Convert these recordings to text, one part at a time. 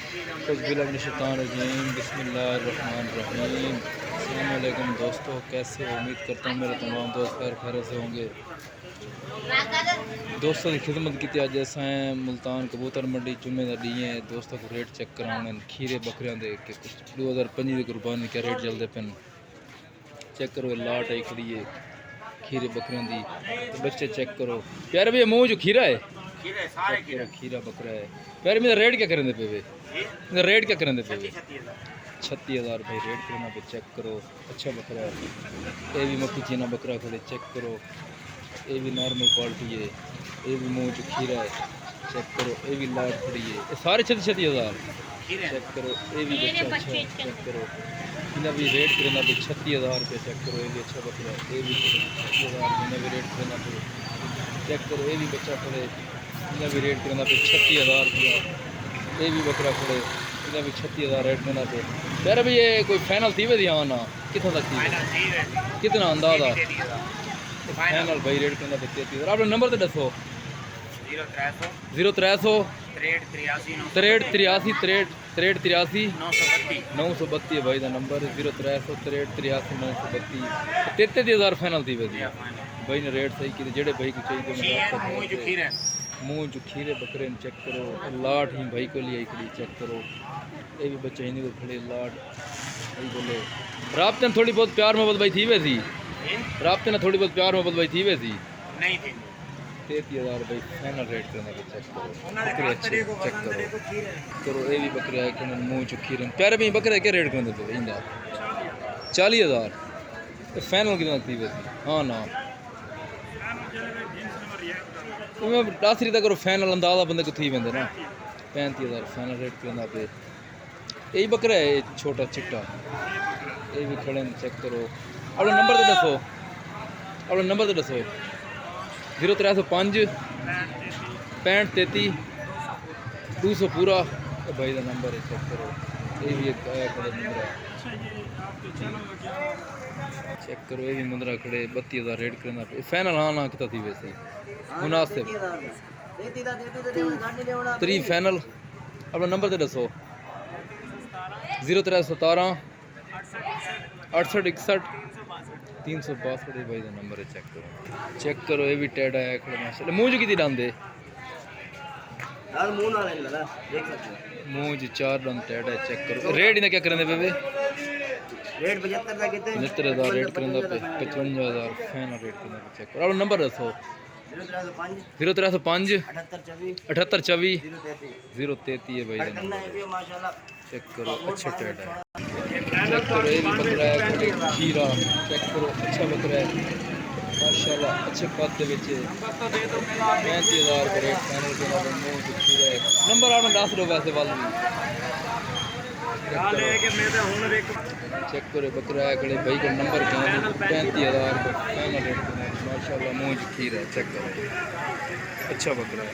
बिस्मिल्लाहिर्रहमानिर्रहीम। अस्सलाम वालेकुम दोस्तों, कैसे हो? उम्मीद करता हूँ मेरे तमाम दोस्त खैर से होंगे। दोस्तों की खिदमत की अज असें मुल्तान कबूतर मंडी जुम्मे का डी है। दोस्तों को रेट चेक कराने खीरे बकरियां दे के कुछ 2005 की कुर्बानी क्या रेट चलते पे चेक करो। लाट आई खड़ी है खीरे बकरियां दी, तो बच्चे चेक करो। प्यारे भैया मुँह जो खीरा है, खीरा बकरा है प्यारे। मेरा रेट क्या करेंगे पे वे? रेट क्या करेंगे पे वे? 36,000 भाई रेट करना पे चेक करो। अच्छा बकरा है, ये भी मक्खी चीना बकरा खड़े चेक करो। ये भी नॉर्मल क्वालिटी है, ये भी मुँह जो खीरा है चेक करो। ये भी लाट खड़ी है, ये सारे 36,000 चेक करो। ये भी बच्चा अच्छा चेक करो। इन्हें भी रेट करना पे 36,000 रुपये चेक करो। ये भी अच्छा बकरा है, ये भी 36,000 इन्हें भी रेट करना पे चेक करो। ये भी बच्चा खड़े, इन्हें भी रेट करना पे 36,000 रुपया। ये भी बकरा खड़े, इन्हें भी 36,000 रेट करना पे। यार भाई ये कोई फाइनल थी वे हाँ ना कितना तक थी? कितना अंदाजा फाइनल भाई रेट करना पे 33,000। अपना नंबर तो दसो। 0300 932 भाई का नंबर 0300 932। 33,000 फाइनल थी वैसे भाई ने रेट सही की। जेड़े भाई को चाहिए मुँह जो खीरे बकरे चेक करो। लाट ही भाई को लिए खड़ी चेक करो। ये भी बच्चे हिंदी को खड़े लाट भाई बोले। राब्ते में थोड़ी बहुत प्यार मोहब्बत भाई थी वैसी, राब्ते में थोड़ी बहुत प्यार मोहब्बत भाई थी वैसी नहीं थी। 33,000 भाई फाइनल रेट करना पे चेक करो। बकरे अच्छे चेक करो। ये भी बकरे है मुँह जो खीरे प्यारे भाई बकरे क्या रेट करते पे इंदा? 40,000 फाइनल कितना थी वैसी हाँ ना मैं 10 तक करो फाइनल अंदाजा बंदे को थी वेंदे ना। 35,000 फाइनल रेट करना पे। यही बकरा है छोटा चिट्टा, ये भी खड़े चेक करो। अपना नंबर तो दसो, अपना नंबर तो दसो। 0305 65 33 200 पूरा भाई का नंबर है चेक करो। ये भी एक खड़े मुंदरा चेक करो। ये भी मुंदरा खड़े 32,000 रेट करना पे फाइनल हाँ ना कितना थी वैसे मुनासिब 3 फाइनल। अपना नंबर तो दसो। 0317 68 61 362 भाई का नंबर है चेक करो। चेक करो ये भी टेढ़ा है खड़े माशाल्लाह। मुँह जो कितनी डांदे मुँह जो 4 डांद टेढ़ा है चेक करो। रेट इन्हें क्या करेंगे पे? रेट 75,000 रेट करेंगे पे 55,000 फाइनल रेट करेंगे पे चेक करो। अपना नंबर दसो। 0305 78 24 033 है भाई चेक करो। अच्छा टेढ़ा है चेक करो। ये भी बकरा है खीरा चेक करो। अच्छा बकरा है माशाल्लाह, अच्छे कद के 35,000 का रेट फाइनल करना पे मुँह जो खीरा है। नंबर आपने 10 दो वैसे वाल चेक करो। बकरा है खड़े भाई का नंबर क्या 35,000 का फाइनल रेट करना माशाल्लाह। मुँह जो खीरा है चेक करो। अच्छा बकरा है,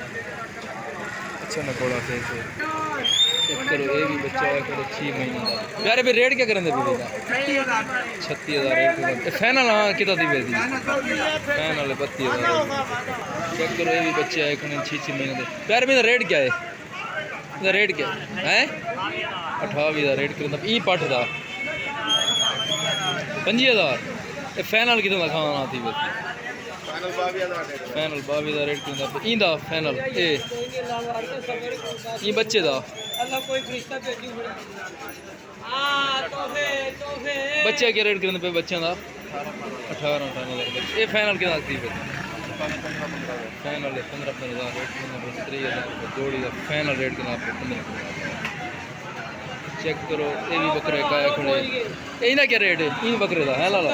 अच्छा नकोड़ा फेस है चेक करो। ये भी बच्चा है खड़े 6 महीने का। यार भाई रेट क्या करेंगे बेबी का? 36,000 रेट करेंगे फाइनल हाँ कितना थी वैसी फाइनल 32,000 चेक करो। ये भी बच्चे आए खड़े 6 महीने के। यार मेरा रेट क्या है? इसका रेट क्या है? 28,000 रेट करेंगे ई पट का 25,000 फाइनल कितना खाना थी वैसे फाइनल 22,000 रेट करेंगे इंदा फाइनल ये बच्चे का बच्चे क्या रेट करेंगे पे बच्चों का 18,000 ये फाइनल कितना थी फिर फाइनल 15,000 रेट करना 3,000 जोड़ी का फाइनल रेट करना 15,000 चेक करो। ये भी बकरे का है खड़े यही ना क्या रेट है इन बकरे का है लाला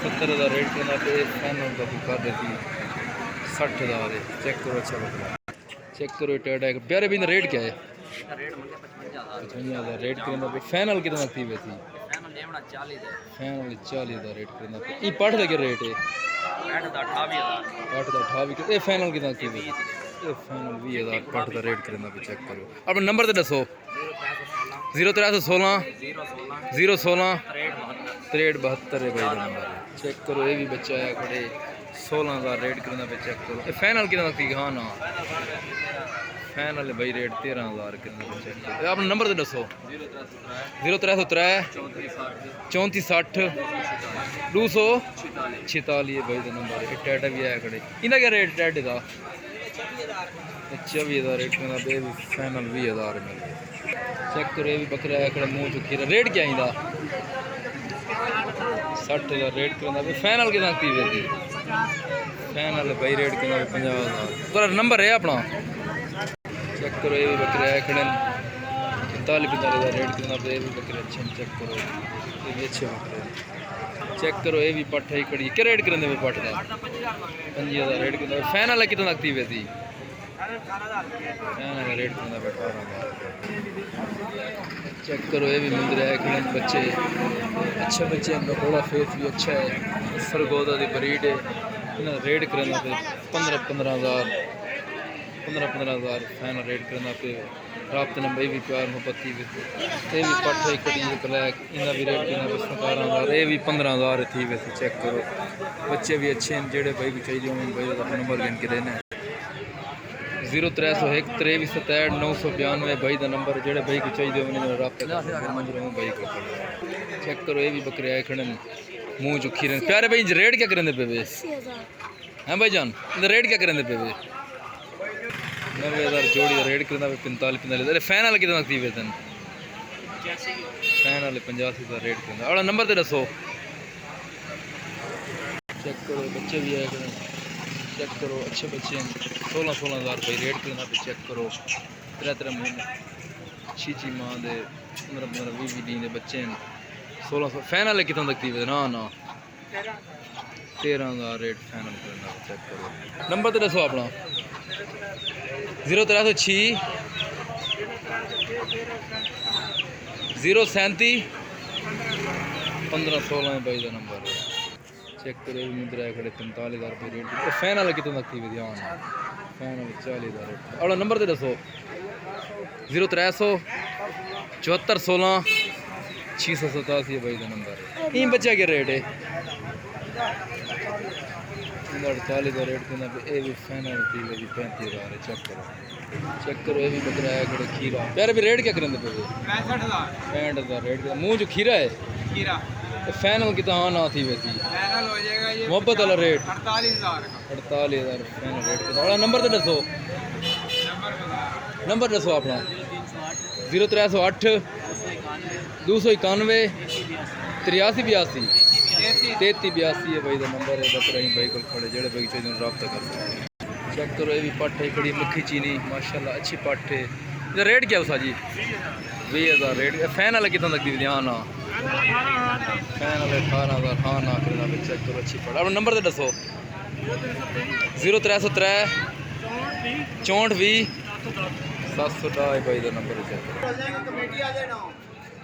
70,000 रेट करना पे फाइनल का कर देती 60,000 है चेक करो। अच्छा बकरा चेक करो। टेढ़ा है प्यारे भी रेट क्या है? 55,000 रेट करना पे फाइनल कितना थी वैसी फाइनल 40,000 रेट करना पे ये पट का क्या रेट है? 8 ये फाइनल कितना थी ये फाइनल 20,000 पट का रेट करना पे चेक करो। अपना नंबर तो दसो। 0316 016 63 है भाई का नंबर चेक करो। ये भी बच्चा है खड़े 16,000 रेट करना पे चेक करो। फाइनल कितना थी हाँ ना फाइनल भाई रेट 13,000 कितने अपना नंबर तो दसो 0303 34 60 246 भाई का नंबर है। टैटा भी है खड़े इनका क्या रेट टैटे का 24,000 रेट करना पे भी फाइनल 20,000 मिल गया। चेक करो ये भी बकरा है खड़ा मुँह चुकी रेट क्या इंदा 60,000 रेट करना पे फाइनल कितना थी वैसी फाइनल भाई रेट करना 50,000 थोड़ा नंबर है अपना। चेक करो ये भी बकरे है खड़े 45,000 रेट करना पे ये भी बकरे अच्छे चेक करो ये भी अच्छे बकरे चेक करो ये भी पट है खड़ी क्या रेट करेंगे वो पट का 5,000 रेट करना फाइनल है कितना लगती वैसी फाइनल रेट करना 18,000। चेक करो ये भी मुंदरे है खड़े बच्चे अच्छे बच्चे हैं थोड़ा फेस भी अच्छा है सरगोदा की ब्रीड है इन्हें रेट करना पे 15,000 फाइनल रेट करना पे रात ने भाई भी प्यार मोहब्बत की ये भी पट है खड़ी ब्लैक इन्हें भी रेट करना पे 17,000 ये भी 15,000 थी वैसे चेक करो बच्चे भी अच्छे हैं जेड़े भाई भी चाहिए होंगे भाई का नंबर गिन के देना 0301 23 67 992 भाई का नंबर जेड़े भाई को चाहिए होंगे रब्ता भाई को चेक करो ये भी बकरे आए खड़े मुँह चुखी रहे प्यारे भाई रेट क्या करेंगे पे हैं भाई जान रेट क्या करेंगे पे 90,000 जोड़ी रेट करना 45,000 फाइनल कितना थी वेतन फाइनल 85,000 रेट करना और नंबर तो दसो चेक करो बच्चे भी आए चेक करो अच्छे बच्चे हैं 16,000 भाई रेट करना पे चेक करो 3 महीने छी माँ दे 15 दिन के बच्चे हैं 1600 फाइनल कितना तक थी ना 13,000 रेट फाइनल करना चेक करो नंबर तो दसो अपना 0306 037 1516 भाई का नंबर है चेक करो मुद्रा खड़े 45,000 रुपये रेट फाइनल कितने तक थी ध्यान फाइनल 40,000 रेट और नंबर तो दसो 0300 74 16 687 भाई का नंबर है इन बच्चा क्या रेट है 48,000 रेट करना ये भी फाइनल थी मेरी 35,000 है चेक करो ये भी बकरा है खड़े खीरा प्यारे भी रेट क्या करेंगे पे 65,000 रेट का मुँह जो खीरा है खीरा फाइनल कितना ना थी वैसी फाइनल हो जाएगा ये मोहब्बत वाला रेट 48,000 फाइनल रेट का नंबर तो दसो नंबर दसो अपना 0308 291 83 82 है भाई का नंबर है बकरा भाई को खड़े जेड़े भाई चाहिए रब्ता कर चेक करो ये भी पट है खड़ी मक्खी चीनी माशाल्लाह अच्छी पट है इधर रेट क्या उसका जी 20,000 रेट फाइनल कितना तक दी ध्यान फाइनल 18,000 हाँ ना करना चेक करो अच्छी पट अपना नंबर तो दसो 0303 64 20 710 भाई का नंबर है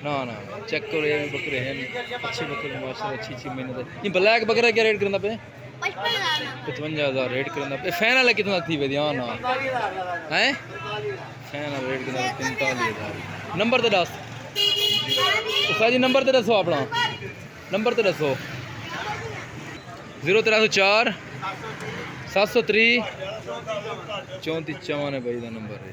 ना चेक करो ये बकरे हैं अच्छे बकरे माशाल्लाह अच्छी मेहनत ये ब्लैक बकरा क्या रेट करना पे 55,000 रेट करना पे फाइनल कितना थी वे ध्यान है फाइनल रेट करना 45,000 नंबर तो दस जी नंबर तो दसो अपना नंबर तो दसो 0304 703 34 54 भाई का नंबर है।